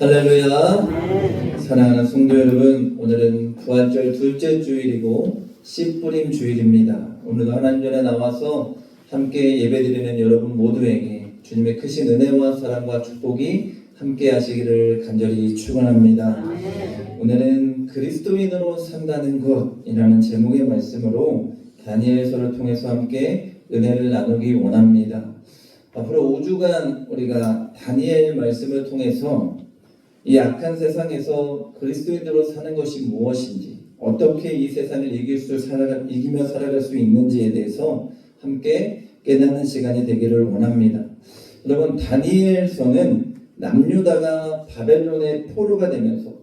할렐루야. 사랑하는 성도 여러분, 오늘은 부활절 둘째 주일이고 씨뿌림 주일입니다. 오늘도 하나님 전에 나와서 함께 예배드리는 여러분 모두에게 주님의 크신 은혜와 사랑과 축복이 함께 하시기를 간절히 축원합니다. 오늘은 그리스도인으로 산다는 것이라는 제목의 말씀으로 다니엘서를 통해서 함께 은혜를 나누기 원합니다. 앞으로 5주간 우리가 다니엘 말씀을 통해서 이 악한 세상에서 그리스도인으로 사는 것이 무엇인지, 어떻게 이 세상을 이기며 살아갈 수 있는지에 대해서 함께 깨닫는 시간이 되기를 원합니다. 여러분, 다니엘서는 남유다가 바벨론의 포로가 되면서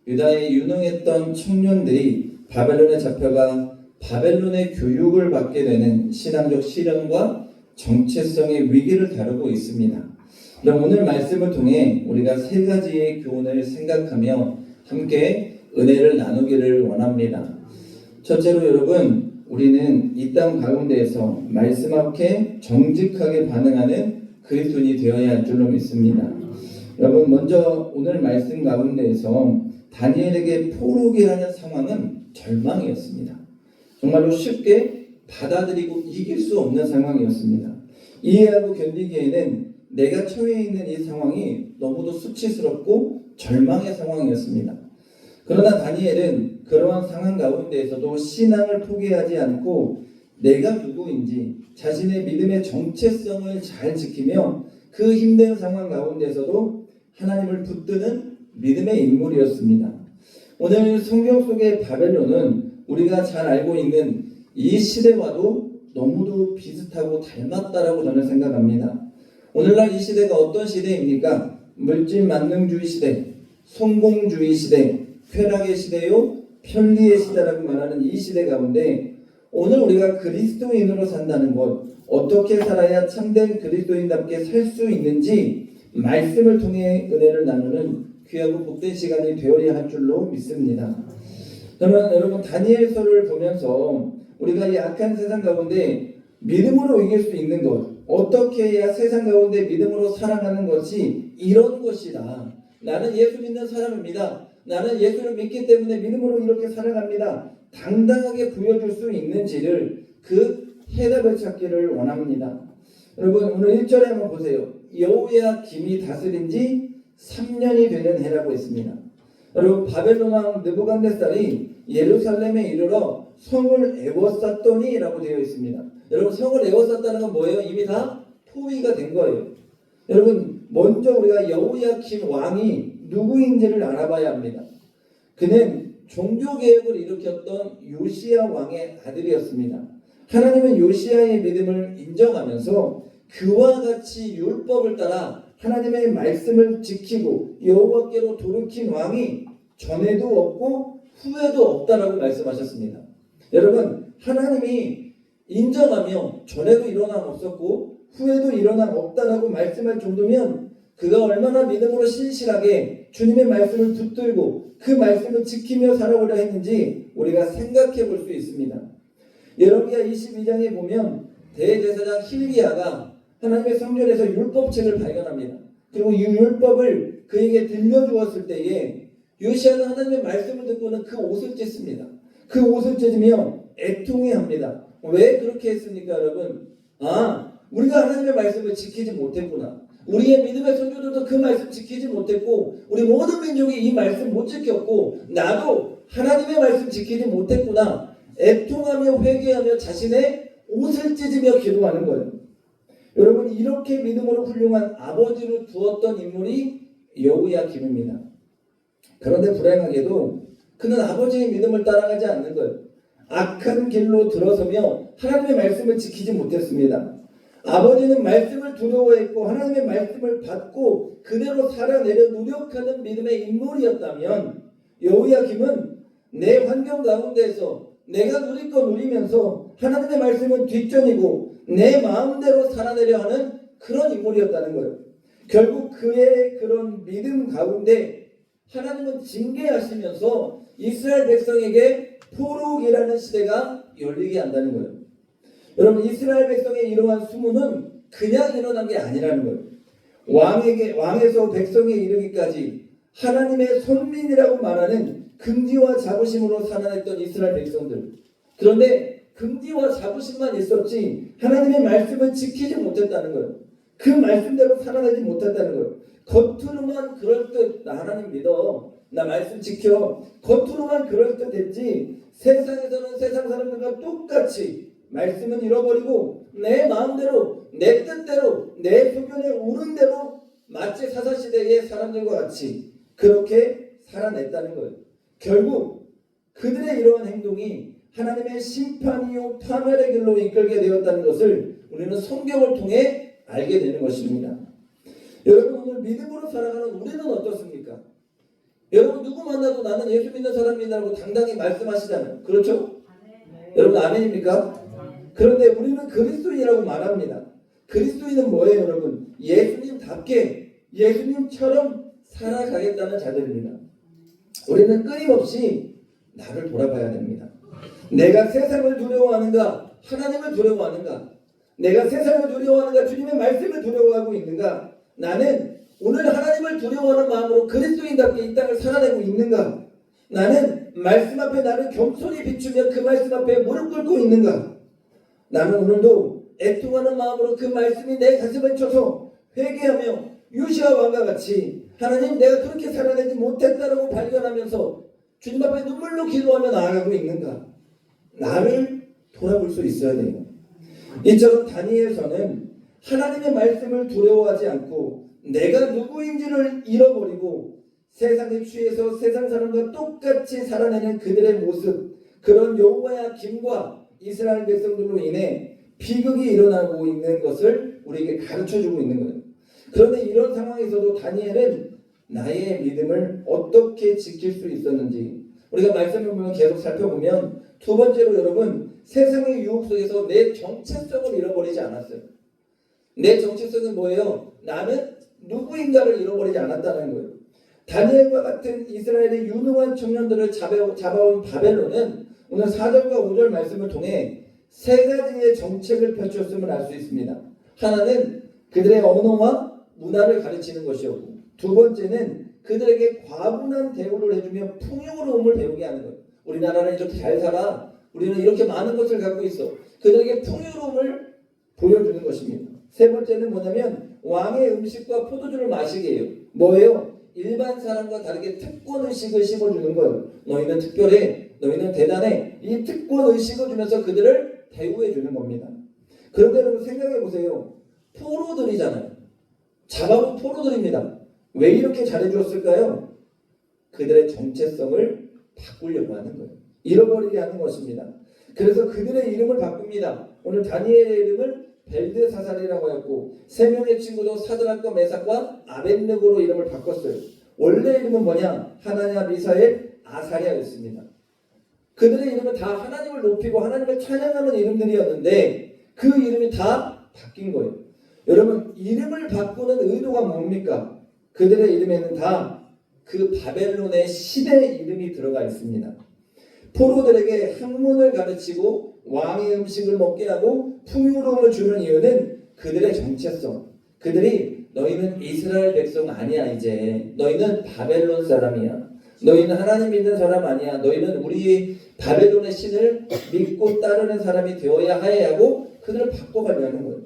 유다의 유능했던 청년들이 바벨론에 잡혀가 바벨론의 교육을 받게 되는 신앙적 시련과 정체성의 위기를 다루고 있습니다. 그럼 오늘 말씀을 통해 우리가 세 가지의 교훈을 생각하며 함께 은혜를 나누기를 원합니다. 첫째로 여러분, 우리는 이 땅 가운데에서 말씀 앞에 정직하게 반응하는 그리스도인이 되어야 할 줄로 믿습니다. 여러분, 먼저 오늘 말씀 가운데에서 다니엘에게 포로기라는 상황은 절망이었습니다. 정말로 쉽게 받아들이고 이길 수 없는 상황이었습니다. 이해하고 견디기에는 내가 처해 있는 이 상황이 너무도 수치스럽고 절망의 상황이었습니다. 그러나 다니엘은 그러한 상황 가운데에서도 신앙을 포기하지 않고 내가 누구인지 자신의 믿음의 정체성을 잘 지키며 그 힘든 상황 가운데서도 하나님을 붙드는 믿음의 인물이었습니다. 오늘 성경 속의 바벨론은 우리가 잘 알고 있는 이 시대와도 너무도 비슷하고 닮았다라고 저는 생각합니다. 오늘날 이 시대가 어떤 시대입니까? 물질 만능주의 시대, 성공주의 시대, 쾌락의 시대요, 편리의 시대라고 말하는 이 시대 가운데 오늘 우리가 그리스도인으로 산다는 것, 어떻게 살아야 참된 그리스도인답게 살 수 있는지 말씀을 통해 은혜를 나누는 귀하고 복된 시간이 되어야 할 줄로 믿습니다. 그러면 여러분, 다니엘서를 보면서 우리가 이 악한 세상 가운데 믿음으로 이길 수 있는 것, 어떻게 해야 세상 가운데 믿음으로 살아가는 것이 이런 것이다. 나는 예수 믿는 사람입니다. 나는 예수를 믿기 때문에 믿음으로 이렇게 살아갑니다. 당당하게 보여줄 수 있는지를 그 해답을 찾기를 원합니다. 여러분, 오늘 1절에 한번 보세요. 여호야김이 다스린 지 3년이 되는 해라고 했습니다. 여러분, 바벨론 왕 느부갓네살이 예루살렘에 이르러 성을 에워쌌더니 라고 되어 있습니다. 여러분, 성을 에워쌌다는 건 뭐예요? 이미 다 포위가 된 거예요. 여러분, 먼저 우리가 여호야김 왕이 누구인지를 알아봐야 합니다. 그는 종교개혁을 일으켰던 요시야 왕의 아들이었습니다. 하나님은 요시야의 믿음을 인정하면서 그와 같이 율법을 따라 하나님의 말씀을 지키고 여호와께로 돌이킨 왕이 전에도 없고 후에도 없다라고 말씀하셨습니다. 여러분, 하나님이 인정하며 전에도 일어남 없었고 후에도 일어남 없다라고 말씀할 정도면 그가 얼마나 믿음으로 신실하게 주님의 말씀을 붙들고 그 말씀을 지키며 살아오려 했는지 우리가 생각해 볼 수 있습니다. 예레미야 22장에 보면 대제사장 hil기야가 하나님의 성전에서 율법책을 발견합니다. 그리고 이 율법을 그에게 들려주었을 때에 요시야는 하나님의 말씀을 듣고는 그 옷을 찢습니다. 그 옷을 찢으며 애통해합니다. 왜 그렇게 했습니까, 여러분? 우리가 하나님의 말씀을 지키지 못했구나. 우리의 믿음의 선조들도 그 말씀 지키지 못했고 우리 모든 민족이 이 말씀 못 지켰고 나도 하나님의 말씀 지키지 못했구나. 애통하며 회개하며 자신의 옷을 찢으며 기도하는 거예요. 여러분, 이렇게 믿음으로 훌륭한 아버지를 두었던 인물이 여호야김입니다. 그런데 불행하게도 그는 아버지의 믿음을 따라가지 않는 거예요. 악한 길로 들어서며 하나님의 말씀을 지키지 못했습니다. 아버지는 말씀을 두려워했고 하나님의 말씀을 받고 그대로 살아내려 노력하는 믿음의 인물이었다면 여호야김은 내 환경 가운데서 내가 누릴 거 누리면서 하나님의 말씀은 뒷전이고 내 마음대로 살아내려 하는 그런 인물이었다는 거예요. 결국 그의 그런 믿음 가운데 하나님은 징계하시면서 이스라엘 백성에게 포로기라는 시대가 열리게 한다는 거예요. 여러분, 이스라엘 백성의 이러한 수모는 그냥 일어난 게 아니라는 거예요. 왕에서 백성에 이르기까지 하나님의 선민이라고 말하는 긍지와 자부심으로 살아냈던 이스라엘 백성들. 그런데 긍지와 자부심만 있었지 하나님의 말씀을 지키지 못했다는 거예요. 그 말씀대로 살아내지 못했다는 거예요. 겉으로만 그럴듯 나 하나님 믿어, 나 말씀 지켜, 겉으로만 그럴듯했지 세상에서는 세상 사람들과 똑같이 말씀은 잃어버리고 내 마음대로 내 뜻대로 내 소견에 오른 대로 마치 사사시대의 사람들과 같이 그렇게 살아냈다는 거예요. 결국 그들의 이러한 행동이 하나님의 심판이요 파멸의 길로 이끌게 되었다는 것을 우리는 성경을 통해 알게 되는 것입니다. 여러분, 오늘 믿음으로 살아가는 우리는 어떻습니까? 여러분, 누구 만나도 나는 예수 믿는 사람이라고 당당히 말씀하시잖아요. 그렇죠? 네. 여러분, 아멘입니까? 네. 그런데 우리는 그리스도인이라고 말합니다. 그리스도인은 뭐예요, 여러분? 예수님답게 예수님처럼 살아가겠다는 자들입니다. 우리는 끊임없이 나를 돌아봐야 됩니다. 내가 세상을 두려워하는가? 하나님을 두려워하는가? 내가 세상을 두려워하는가? 주님의 말씀을 두려워하고 있는가? 나는 오늘 하나님을 두려워하는 마음으로 그리스도인답게 이 땅을 살아내고 있는가? 나는 말씀 앞에 나를 겸손히 비추며 그 말씀 앞에 무릎 꿇고 있는가? 나는 오늘도 애통하는 마음으로 그 말씀이 내 가슴에 쳐서 회개하며 요시아 왕과 같이 하나님 내가 그렇게 살아내지 못했다라고 발견하면서 주님 앞에 눈물로 기도하며 나아가고 있는가? 나를 돌아볼 수 있어야 돼요. 이처럼 다니엘서는 하나님의 말씀을 두려워하지 않고 내가 누구인지를 잃어버리고 세상에 취해서 세상 사람과 똑같이 살아내는 그들의 모습, 그런 여호와의 김과 이스라엘 백성들로 인해 비극이 일어나고 있는 것을 우리에게 가르쳐주고 있는 거예요. 그런데 이런 상황에서도 다니엘은 나의 믿음을 어떻게 지킬 수 있었는지 우리가 말씀을 보면 계속 살펴보면 두 번째로 여러분, 세상의 유혹 속에서 내 정체성을 잃어버리지 않았어요. 내 정체성은 뭐예요? 나는 누구인가를 잃어버리지 않았다는 거예요. 다니엘과 같은 이스라엘의 유능한 청년들을 잡아온 바벨론은 오늘 4절과 5절 말씀을 통해 세 가지의 정책을 펼쳤음을 알 수 있습니다. 하나는 그들의 언어와 문화를 가르치는 것이었고, 두 번째는 그들에게 과분한 대우를 해주며 풍요로움을 배우게 하는 거예요. 우리나라는 이렇게 잘 살아, 우리는 이렇게 많은 것을 갖고 있어. 그들에게 풍요로움을 보여주는 것입니다. 세 번째는 뭐냐면 왕의 음식과 포도주를 마시게 해요. 뭐예요? 일반 사람과 다르게 특권 의식을 심어주는 거예요. 너희는 특별해, 너희는 대단해. 이 특권 의식을 주면서 그들을 대우해 주는 겁니다. 그런데 여러분 생각해 보세요. 포로들이잖아요. 잡아온 포로들입니다. 왜 이렇게 잘해주었을까요? 그들의 정체성을 바꾸려고 하는 거예요. 잃어버리게 하는 것입니다. 그래서 그들의 이름을 바꿉니다. 오늘 다니엘의 이름을 벨드사살이라고 했고, 세 명의 친구도 사드락과 메삭과 아벳느고로 이름을 바꿨어요. 원래 이름은 뭐냐? 하나냐, 미사엘, 아사랴였습니다. 그들의 이름은 다 하나님을 높이고 하나님을 찬양하는 이름들이었는데 그 이름이 다 바뀐 거예요. 여러분, 이름을 바꾸는 의도가 뭡니까? 그들의 이름에는 다 그 바벨론의 시대의 이름이 들어가 있습니다. 포로들에게 학문을 가르치고 왕의 음식을 먹게 하고 풍요로움을 주는 이유는 그들의 정체성. 그들이 너희는 이스라엘 백성 아니야 이제. 너희는 바벨론 사람이야. 너희는 하나님 믿는 사람 아니야. 너희는 우리 바벨론의 신을 믿고 따르는 사람이 되어야 해 하고 그들을 바꿔가려는 거예요.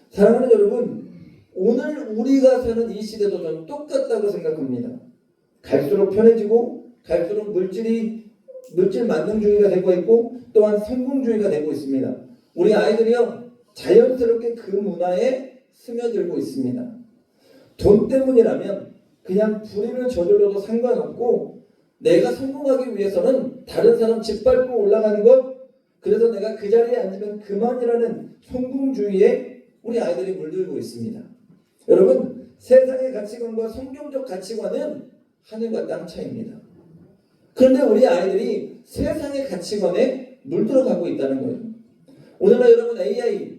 사랑하는 여러분, 오늘 우리가 사는 이 시대도 저는 똑같다고 생각합니다. 갈수록 편해지고 갈수록 물질 만능주의가 되고 있고 또한 성공주의가 되고 있습니다. 우리 아이들이요 자연스럽게 그 문화에 스며들고 있습니다. 돈 때문이라면 그냥 불의를 저질러도 상관없고 내가 성공하기 위해서는 다른 사람 짓밟고 올라가는 것, 그래서 내가 그 자리에 앉으면 그만이라는 성공주의에 우리 아이들이 물들고 있습니다. 여러분, 세상의 가치관과 성경적 가치관은 하늘과 땅 차이입니다. 그런데 우리 아이들이 세상의 가치관에 물들어가고 있다는 거예요. 오늘날 여러분 AI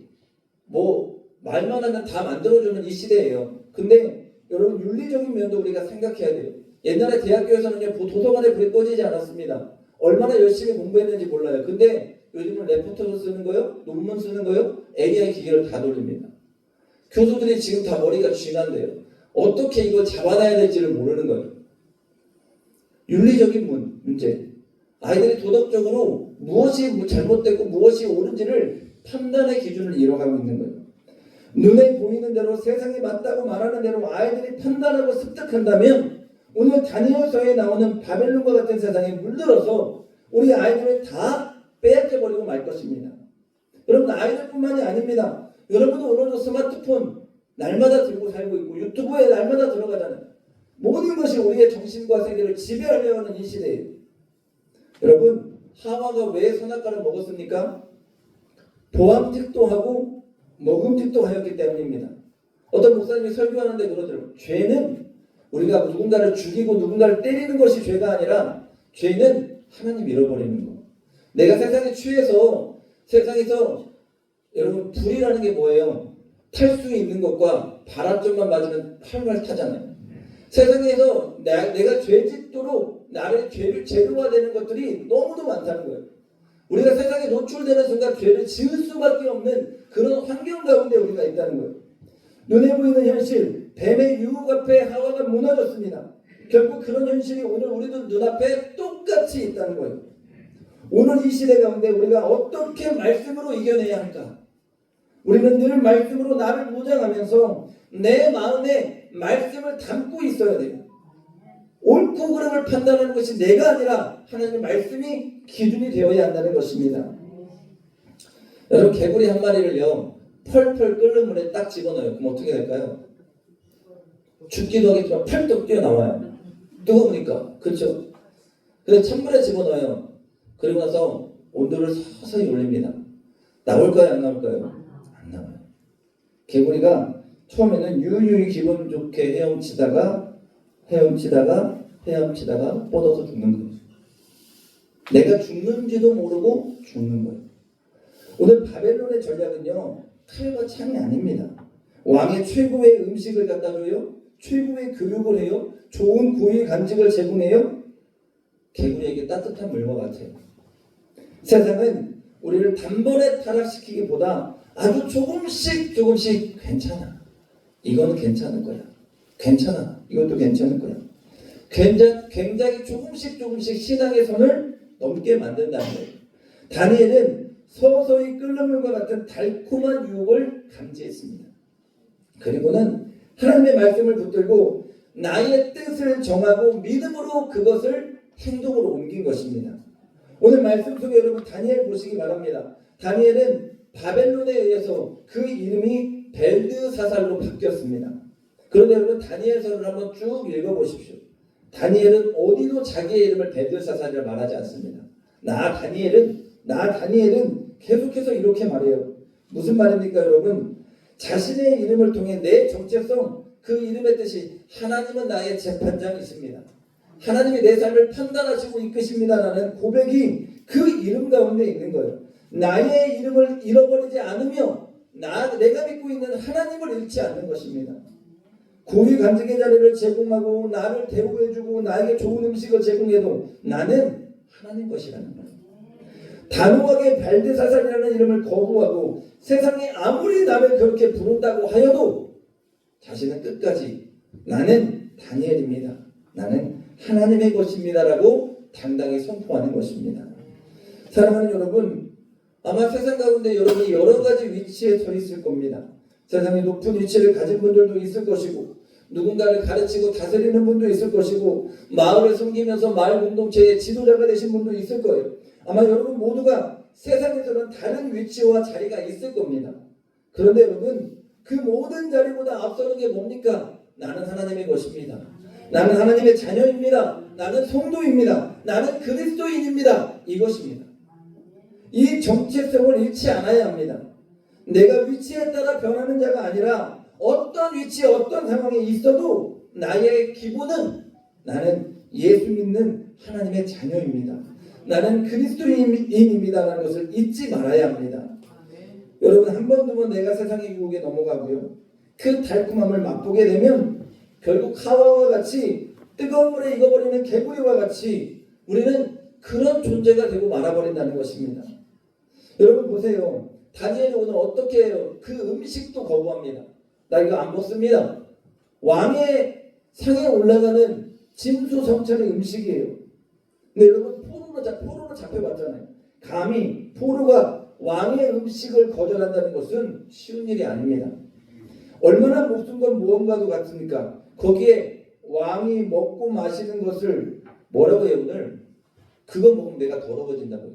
말만 하면 다 만들어주는 이 시대예요. 근데 여러분 윤리적인 면도 우리가 생각해야 돼요. 옛날에 대학교에서는요 도서관에 불이 꺼지지 않았습니다. 얼마나 열심히 공부했는지 몰라요. 근데 요즘은 레포트도 쓰는 거요, 논문 쓰는 거요, AI 기계를 다 돌립니다. 교수들이 지금 다 머리가 쥐난데요. 어떻게 이걸 잡아놔야 될지를 모르는 거예요. 윤리적인 문제. 아이들이 도덕적으로 무엇이 잘못되고 무엇이 옳은지를 판단의 기준을 잃어가고 있는 거예요. 눈에 보이는 대로 세상이 맞다고 말하는 대로 아이들이 판단하고 습득한다면 오늘 다니엘서에 나오는 바벨론과 같은 세상에 물들어서 우리 아이들을 다 빼앗겨버리고 말 것입니다. 여러분, 아이들뿐만이 아닙니다. 여러분도 오늘도 스마트폰 날마다 들고 살고 있고 유튜브에 날마다 들어가잖아요. 모든 것이 우리의 정신과 세계를 지배하려 하는 이 시대에 여러분, 하와가 왜 선악과를 먹었습니까? 보암직도 하고 먹음직도 하였기 때문입니다. 어떤 목사님이 설교하는데 그러더라고요. 죄는 우리가 누군가를 죽이고 누군가를 때리는 것이 죄가 아니라 죄는 하나님 잃어버리는 거. 내가 세상에 취해서 세상에서 여러분 불이라는 게 뭐예요? 탈 수 있는 것과 발화점만 맞으면 활활 타잖아요. 세상에서 내가 죄짓도록 나를 죄를 제도화되는 것들이 너무도 많다는 거예요. 우리가 세상에 노출되는 순간 죄를 지을 수밖에 없는 그런 환경 가운데 우리가 있다는 거예요. 눈에 보이는 현실, 뱀의 유혹 앞에 하와가 무너졌습니다. 결국 그런 현실이 오늘 우리들 눈앞에 똑같이 있다는 거예요. 오늘 이 시대 가운데 우리가 어떻게 말씀으로 이겨내야 할까? 우리는 늘 말씀으로 나를 무장하면서 내 마음에 말씀을 담고 있어야 돼요. 옳고 그름을 판단하는 것이 내가 아니라 하나님의 말씀이 기준이 되어야 한다는 것입니다. 여러분, 개구리 한 마리를요 펄펄 끓는 물에 딱 집어넣어요. 그럼 어떻게 될까요? 죽기도 하겠지만 펄떡 뛰어나와요. 뜨거우니까. 그렇죠? 근데 찬물에 집어넣어요. 그리고 나서 온도를 서서히 올립니다. 나올까요? 안 나올까요? 안 나와요. 개구리가 처음에는 유유히 기분 좋게 헤엄치다가 뻗어서 죽는 거예요. 내가 죽는지도 모르고 죽는 거예요. 오늘 바벨론의 전략은요 칼과 창이 아닙니다. 왕의 최고의 음식을 갖다 줘요. 최고의 교육을 해요. 좋은 구이 간직을 제공해요. 개구리에게 따뜻한 물과 같아요. 세상은 우리를 단번에 타락시키기보다 아주 조금씩 괜찮아. 이거는 괜찮을 거야. 괜찮아. 이것도 괜찮을 거야. 굉장히 조금씩 신앙의 선을 넘게 만든다는 거예요. 다니엘은 서서히 끓는 물과 같은 달콤한 유혹을 감지했습니다. 그리고는 하나님의 말씀을 붙들고 나의 뜻을 정하고 믿음으로 그것을 행동으로 옮긴 것입니다. 오늘 말씀 속에 여러분 다니엘 보시기 바랍니다. 다니엘은 바벨론에 의해서 그 이름이 벨드사살로 바뀌었습니다. 그런데 여러분 다니엘서를 한번 쭉 읽어보십시오. 다니엘은 어디도 자기의 이름을 벨드사살이라 말하지 않습니다. 나 다니엘은 계속해서 이렇게 말해요. 무슨 말입니까 여러분? 자신의 이름을 통해 내 정체성, 그 이름의 뜻이 하나님은 나의 재판장이십니다. 하나님이 내 삶을 판단하시고 이끄십니다라는 고백이 그 이름 가운데 있는 거예요. 나의 이름을 잃어버리지 않으며 내가 믿고 있는 하나님을 잃지 않는 것입니다. 고위 간직의 자리를 제공하고 나를 대우해주고 나에게 좋은 음식을 제공해도 나는 하나님 것이라는 거예요. 단호하게 벨드사살이라는 이름을 거부하고 세상이 아무리 나를 그렇게 부른다고 하여도 자신은 끝까지 나는 다니엘입니다. 나는 하나님의 것입니다라고 당당히 선포하는 것입니다. 사랑하는 여러분, 아마 세상 가운데 여러분이 여러 가지 위치에 서 있을 겁니다. 세상에 높은 위치를 가진 분들도 있을 것이고 누군가를 가르치고 다스리는 분도 있을 것이고 마을을 섬기면서 마을 공동체의 지도자가 되신 분도 있을 거예요. 아마 여러분 모두가 세상에서는 다른 위치와 자리가 있을 겁니다. 그런데 여러분 그 모든 자리보다 앞서는 게 뭡니까? 나는 하나님의 것입니다. 나는 하나님의 자녀입니다. 나는 성도입니다. 나는 그리스도인입니다. 이것입니다. 이 정체성을 잃지 않아야 합니다. 내가 위치에 따라 변하는 자가 아니라 어떤 위치, 어떤 상황에 있어도 나의 기본은 나는 예수 믿는 하나님의 자녀입니다. 나는 그리스도인입니다라는 것을 잊지 말아야 합니다. 여러분 한 번, 두 번 내가 세상의 유혹에 넘어가고요. 그 달콤함을 맛보게 되면 결국 하와와 같이 뜨거운 물에 익어버리는 개구리와 같이 우리는 그런 존재가 되고 말아버린다는 것입니다. 여러분 보세요. 다니엘이 오늘 어떻게 해요? 그 음식도 거부합니다. 나 이거 안 먹습니다. 왕의 상에 올라가는 진수성찬의 음식이에요. 근데 여러분 포로로 잡혀봤잖아요. 감히 포로가 왕의 음식을 거절한다는 것은 쉬운 일이 아닙니다. 얼마나 목숨과 무언가도 같습니까? 거기에 왕이 먹고 마시는 것을 뭐라고 해요 오늘? 그거 먹으면 내가 더러워진다고요.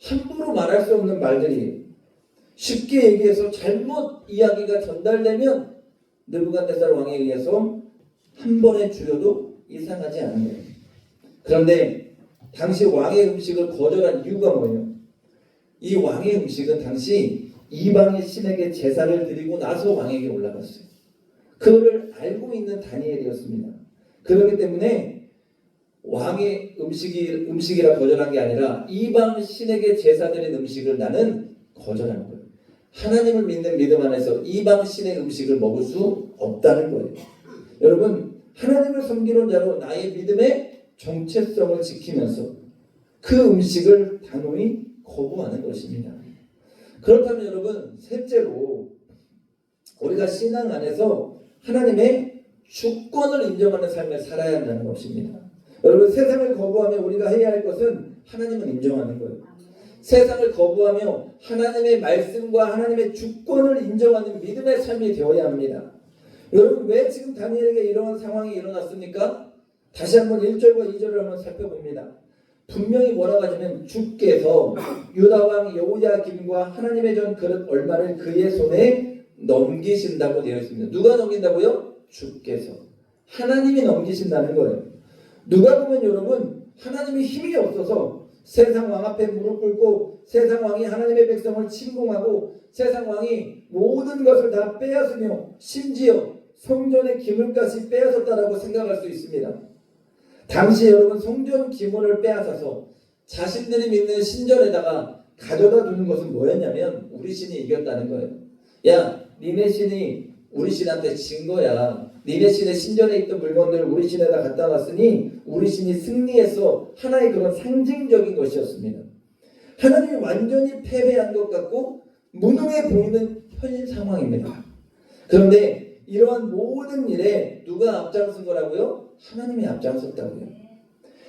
함부로 말할 수 없는 말들이에요. 쉽게 얘기해서 잘못 이야기가 전달되면 느부갓네살 왕에 의해서 한 번에 죽여도 이상하지 않은 거예요. 그런데 당시 왕의 음식을 거절한 이유가 뭐예요? 이 왕의 음식은 당시 이방의 신에게 제사를 드리고 나서 왕에게 올라갔어요. 그거를 알고 있는 다니엘이었습니다. 그렇기 때문에 왕의 음식이라 거절한 게 아니라 이방 신에게 제사 드린 음식을 나는 거절하는 거예요. 하나님을 믿는 믿음 안에서 이방 신의 음식을 먹을 수 없다는 거예요. 여러분, 하나님을 섬기는 자로 나의 믿음의 정체성을 지키면서 그 음식을 단호히 거부하는 것입니다. 그렇다면 여러분, 셋째로 우리가 신앙 안에서 하나님의 주권을 인정하는 삶을 살아야 한다는 것입니다. 여러분, 세상을 거부하며 우리가 해야 할 것은 하나님을 인정하는 거예요. 세상을 거부하며 하나님의 말씀과 하나님의 주권을 인정하는 믿음의 삶이 되어야 합니다. 여러분, 왜 지금 다니엘에게 이러한 상황이 일어났습니까? 다시 한번 1절과 2절을 한번 살펴봅니다. 분명히 뭐라고 하냐면 주께서 유다왕 여호야김과 하나님의 전 그릇 얼마를 그의 손에 넘기신다고 되어 있습니다. 누가 넘긴다고요? 주께서. 하나님이 넘기신다는 거예요. 누가 보면 여러분, 하나님이 힘이 없어서 세상 왕 앞에 무릎 꿇고 세상 왕이 하나님의 백성을 침공하고 세상 왕이 모든 것을 다 빼앗으며 심지어 성전의 기물까지 빼앗았다라고 생각할 수 있습니다. 당시 여러분, 성전 기물을 빼앗아서 자신들이 믿는 신전에다가 가져다 두는 것은 뭐였냐면 우리 신이 이겼다는 거예요. 야, 니네 신이 우리 신한테 진 거야. 니네 신의 신전에 있던 물건들을 우리 신에다 갖다 놨으니 우리 신이 승리해서 하나의 그런 상징적인 것이었습니다. 하나님이 완전히 패배한 것 같고 무능해 보이는 현 상황입니다. 그런데 이러한 모든 일에 누가 앞장선 거라고요? 하나님이 앞장섰다고요.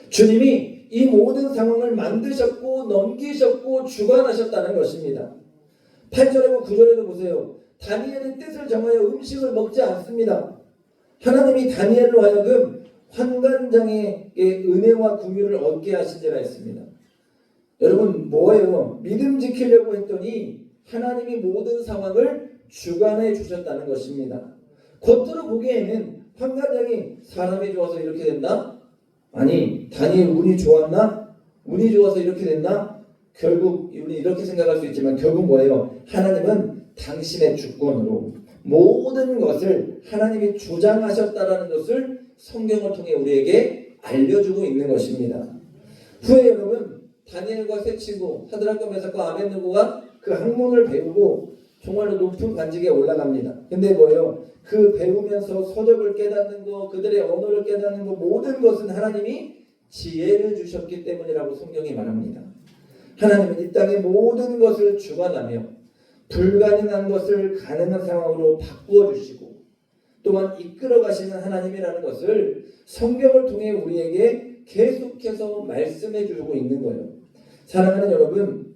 주님이 이 모든 상황을 만드셨고 넘기셨고 주관하셨다는 것입니다. 8절하고 9절에도 보세요. 다니엘의 뜻을 정하여 음식을 먹지 않습니다. 하나님이 다니엘로 하여금 환관장의 은혜와 궁유를 얻게 하신지라 했습니다. 여러분, 뭐예요? 믿음 지키려고 했더니 하나님이 모든 상황을 주관해 주셨다는 것입니다. 겉으로 보기에는 환관장이 사람이 좋아서 이렇게 됐나? 아니, 다니엘 운이 좋았나? 운이 좋아서 이렇게 됐나? 결국 우리 이렇게 생각할 수 있지만 결국 뭐예요? 하나님은 당신의 주권으로 모든 것을 하나님이 주장하셨다라는 것을 성경을 통해 우리에게 알려주고 있는 것입니다. 후에 여러분, 다니엘과 세 친구 사드락과 메삭과 아벳느고가 그 학문을 배우고 정말로 높은 관직에 올라갑니다. 근데 뭐예요? 그 배우면서 서적을 깨닫는 거, 그들의 언어를 깨닫는 거, 모든 것은 하나님이 지혜를 주셨기 때문이라고 성경이 말합니다. 하나님은 이 땅의 모든 것을 주관하며 불가능한 것을 가능한 상황으로 바꾸어 주시고 또한 이끌어 가시는 하나님이라는 것을 성경을 통해 우리에게 계속해서 말씀해 주고 있는 거예요. 사랑하는 여러분,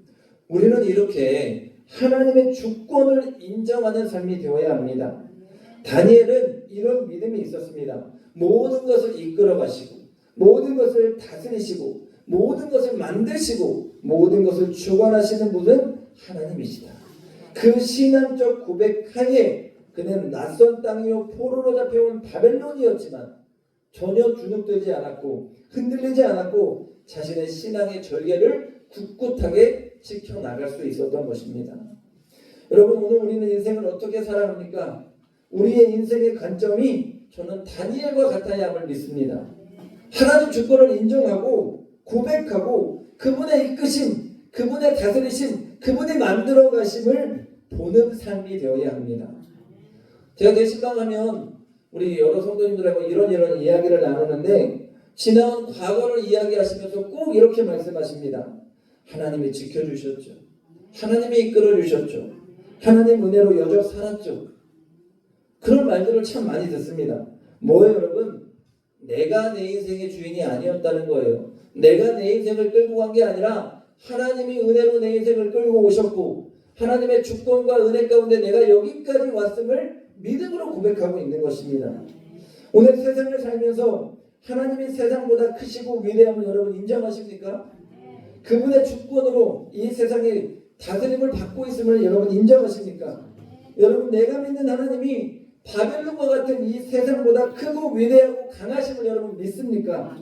우리는 이렇게 하나님의 주권을 인정하는 삶이 되어야 합니다. 다니엘은 이런 믿음이 있었습니다. 모든 것을 이끌어 가시고 모든 것을 다스리시고 모든 것을 만드시고 모든 것을 주관하시는 분은 하나님이시다. 그 신앙적 고백 하에 그는 낯선 땅이요 포로로 잡혀온 바벨론이었지만 전혀 주눅들지 않았고 흔들리지 않았고 자신의 신앙의 절개를 굳굳하게 지켜나갈 수 있었던 것입니다. 여러분, 오늘 우리는 인생을 어떻게 살아갑니까? 우리의 인생의 관점이 저는 다니엘과 같아야 함을 믿습니다. 하나님 주권을 인정하고 고백하고 그분의 이끄심, 그분의 다스리심, 그분이 만들어 가심을 보는 삶이 되어야 합니다. 제가 대신방하면 우리 여러 성도님들하고 이런 이야기를 나누는데 지나온 과거를 이야기하시면서 꼭 이렇게 말씀하십니다. 하나님이 지켜주셨죠. 하나님이 이끌어주셨죠. 하나님 은혜로 여적 살았죠. 그런 말들을 참 많이 듣습니다. 뭐예요 여러분? 내가 내 인생의 주인이 아니었다는 거예요. 내가 내 인생을 끌고 간 게 아니라 하나님이 은혜로 내 인생을 끌고 오셨고 하나님의 주권과 은혜 가운데 내가 여기까지 왔음을 믿음으로 고백하고 있는 것입니다. 오늘 세상을 살면서 하나님이 세상보다 크시고 위대함을 여러분 인정하십니까? 그분의 주권으로 이 세상에 다스림을 받고 있음을 여러분 인정하십니까? 여러분 내가 믿는 하나님이 바벨론과 같은 이 세상보다 크고 위대하고 강하심을 여러분 믿습니까?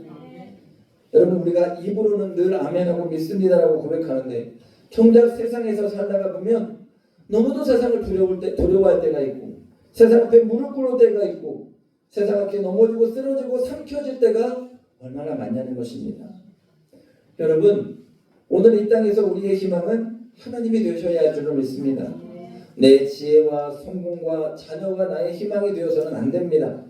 여러분 우리가 입으로는 늘 아멘하고 믿습니다라고 고백하는데 정작 세상에서 살다가 보면 너무도 세상을 두려워할 때가 있고 세상 앞에 무릎 꿇을 때가 있고 세상 앞에 넘어지고 쓰러지고 삼켜질 때가 얼마나 많냐는 것입니다. 여러분 오늘 이 땅에서 우리의 희망은 하나님이 되셔야 할 줄을 믿습니다. 내 지혜와 성공과 자녀가 나의 희망이 되어서는 안 됩니다.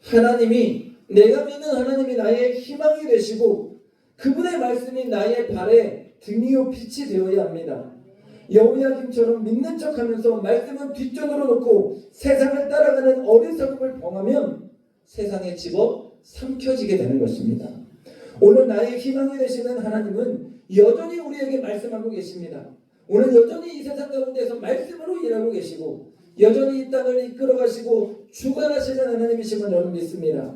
하나님이 내가 믿는 하나님이 나의 희망이 되시고 그분의 말씀이 나의 발에 등이요 빛이 되어야 합니다. 여호야김처럼 믿는 척하면서 말씀은 뒷전으로 놓고 세상을 따라가는 어리석음을 범하면 세상에 집어 삼켜지게 되는 것입니다. 오늘 나의 희망이 되시는 하나님은 여전히 우리에게 말씀하고 계십니다. 오늘 여전히 이 세상 가운데서 말씀으로 일하고 계시고 여전히 이 땅을 이끌어 가시고 주관하시는 하나님이심을 저는 믿습니다.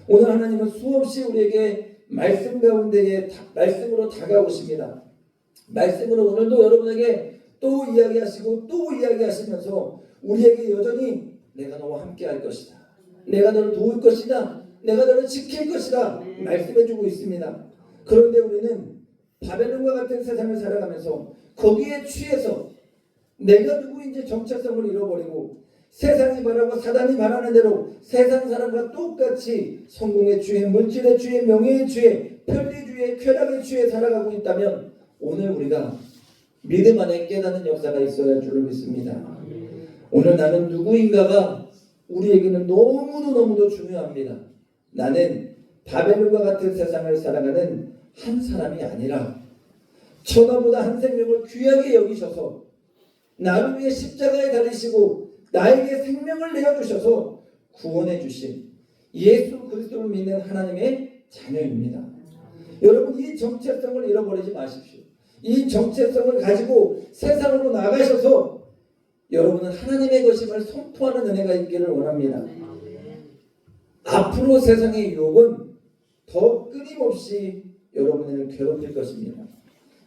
오늘 하나님은 수없이 우리에게 말씀 가운데에 말씀으로 다가오십니다. 말씀으로 오늘도 여러분에게 또 이야기하시고 또 이야기하시면서 우리에게 여전히 내가 너와 함께 할 것이다. 내가 너를 도울 것이다. 내가 너를 지킬 것이다. 말씀해주고 있습니다. 그런데 우리는 바벨론과 같은 세상을 살아가면서 거기에 취해서 내가 누구인지 정체성을 잃어버리고 세상이 바라고 사단이 바라는 대로 세상 사람과 똑같이 성공의 취해, 물질의 취해, 명예의 취해, 편리주의의 쾌락의 취해 살아가고 있다면 오늘 우리가 믿음 안에 깨닫는 역사가 있어야 할 줄을 믿습니다. 오늘 나는 누구인가가 우리에게는 너무도 중요합니다. 나는 바벨론과 같은 세상을 살아가는 한 사람이 아니라 천하보다 한 생명을 귀하게 여기셔서 나를 위해 십자가에 달리시고 나에게 생명을 내어주셔서 구원해 주신 예수 그리스도를 믿는 하나님의 자녀입니다. 여러분 이 정체성을 잃어버리지 마십시오. 이 정체성을 가지고 세상으로 나가셔서 여러분은 하나님의 것임을 선포하는 은혜가 있기를 원합니다. 앞으로 세상의 유혹은 더 끊임없이 여러분을 괴롭힐 것입니다.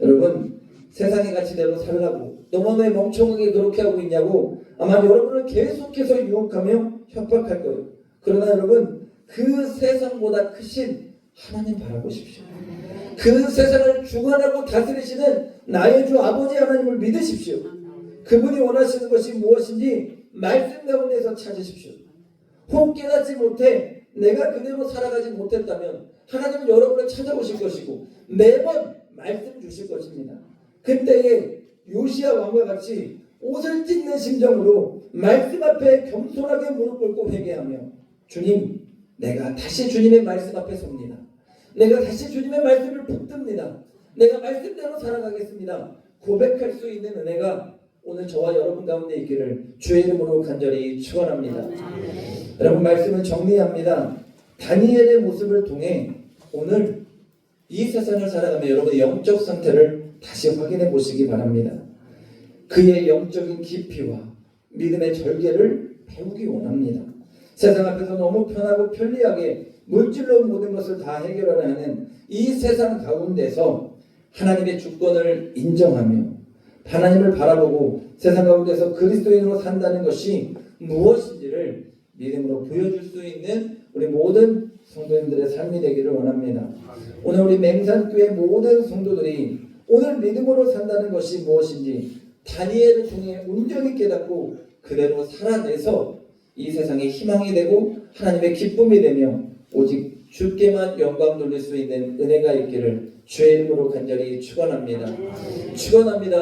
여러분 세상의 가치대로 살라고 너만 왜 멍청하게 그렇게 하고 있냐고 아마 여러분을 계속해서 유혹하며 협박할 거예요. 그러나 여러분 그 세상보다 크신 하나님 바라보십시오. 그 세상을 주관하고 다스리시는 나의 주 아버지 하나님을 믿으십시오. 그분이 원하시는 것이 무엇인지 말씀 가운데서 찾으십시오. 혹 깨닫지 못해 내가 그대로 살아가지 못했다면 하나님은 여러분을 찾아오실 것이고 매번 말씀 주실 것입니다. 그때에 요시야 왕과 같이 옷을 찢는 심정으로 말씀 앞에 겸손하게 무릎 꿇고 회개하며 주님 내가 다시 주님의 말씀 앞에 섭니다. 내가 다시 주님의 말씀을 붙듭니다. 내가 말씀대로 살아가겠습니다. 고백할 수 있는 은혜가 오늘 저와 여러분 가운데 있기를 주의 이름으로 간절히 축원합니다. 여러분 말씀을 정리합니다. 다니엘의 모습을 통해 오늘 이 세상을 살아가며 여러분의 영적 상태를 다시 확인해 보시기 바랍니다. 그의 영적인 깊이와 믿음의 절개를 배우기 원합니다. 세상 앞에서 너무 편하고 편리하게 물질로 모든 것을 다 해결하려 하는 이 세상 가운데서 하나님의 주권을 인정하며 하나님을 바라보고 세상 가운데서 그리스도인으로 산다는 것이 무엇인지를 믿음으로 보여줄 수 있는 우리 모든 성도님들의 삶이 되기를 원합니다. 오늘 우리 맹산교회 모든 성도들이 오늘 믿음으로 산다는 것이 무엇인지 다니엘을 통해 온전히 깨닫고 그대로 살아내서 이 세상의 희망이 되고 하나님의 기쁨이 되며 오직 주께만 영광 돌릴 수 있는 은혜가 있기를 주의 이름으로 간절히 축원합니다. 축원합니다.